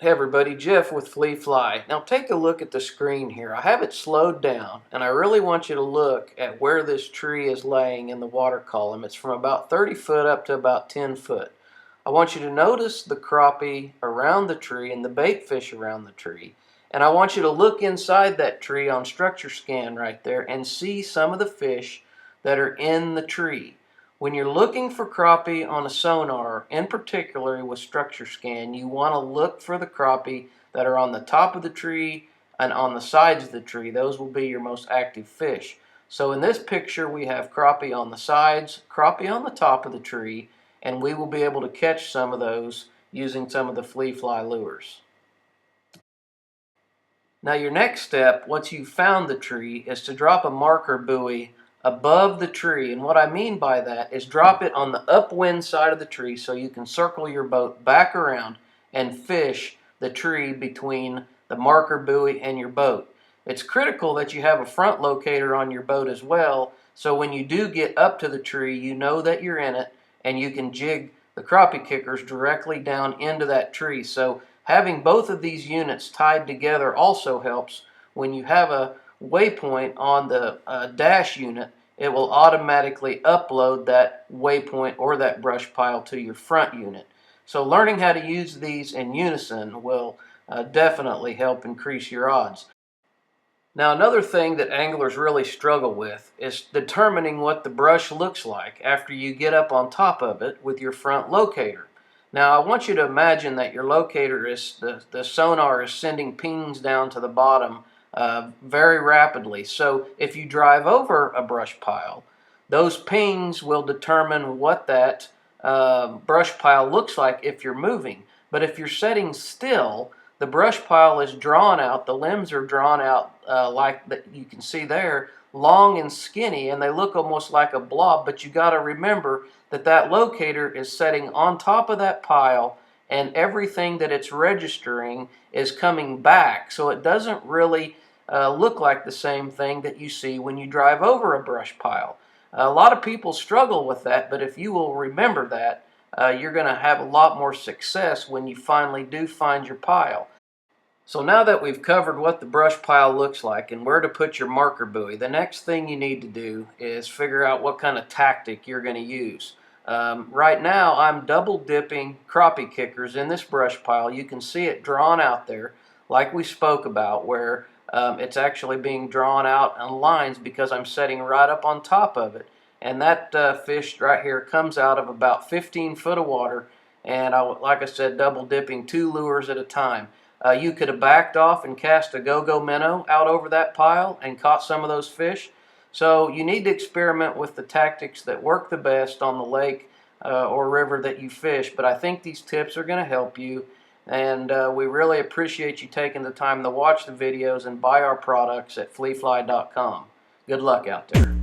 Hey everybody, Jeff with Flea Fly. Now take a look at the screen here. I have it slowed down and I really want you to look at where this tree is laying in the water column. It's from about 30 foot up to about 10 foot. I want you to notice the crappie around the tree and the bait fish around the tree. And I want you to look inside that tree on structure scan right there and see some of the fish that are in the tree. When you're looking for crappie on a sonar, in particular with structure scan, you want to look for the crappie that are on the top of the tree and on the sides of the tree. Those will be your most active fish. So in this picture we have crappie on the sides, crappie on the top of the tree, and we will be able to catch some of those using some of the Flea Fly lures. Now your next step, once you've found the tree, is to drop a marker buoy above the tree. And what I mean by that is drop it on the upwind side of the tree so you can circle your boat back around and fish the tree between the marker buoy and your boat. It's critical that you have a front locator on your boat as well, so when you do get up to the tree, you know that you're in it and you can jig the crappie kickers directly down into that tree. So having both of these units tied together also helps. When you have a waypoint on the dash unit, it will automatically upload that waypoint or that brush pile to your front unit. So learning how to use these in unison will definitely help increase your odds. Now another thing that anglers really struggle with is determining what the brush looks like after you get up on top of it with your front locator. Now I want you to imagine that your locator is, the sonar is sending pings down to the bottom very rapidly. So if you drive over a brush pile, those pings will determine what that brush pile looks like if you're moving. But if you're setting still, the brush pile is drawn out, the limbs are drawn out like that you can see there, long and skinny, and they look almost like a blob. But you got to remember that that locator is setting on top of that pile, and everything that it's registering is coming back, so it doesn't really look like the same thing that you see when you drive over a brush pile. A lot of people struggle with that, but if you will remember that, you're going to have a lot more success when you finally do find your pile. So now that we've covered what the brush pile looks like and where to put your marker buoy, the next thing you need to do is figure out what kind of tactic you're going to use. Right now I'm double dipping crappie kickers in this brush pile. You can see it drawn out there like we spoke about, where it's actually being drawn out on lines because I'm setting right up on top of it. And that fish right here comes out of about 15 foot of water, and like I said, double dipping 2 lures at a time. You could have backed off and cast a go-go minnow out over that pile and caught some of those fish. So you need to experiment with the tactics that work the best on the lake or river that you fish. But I think these tips are going to help you, and we really appreciate you taking the time to watch the videos and buy our products at fleafly.com. Good luck out there.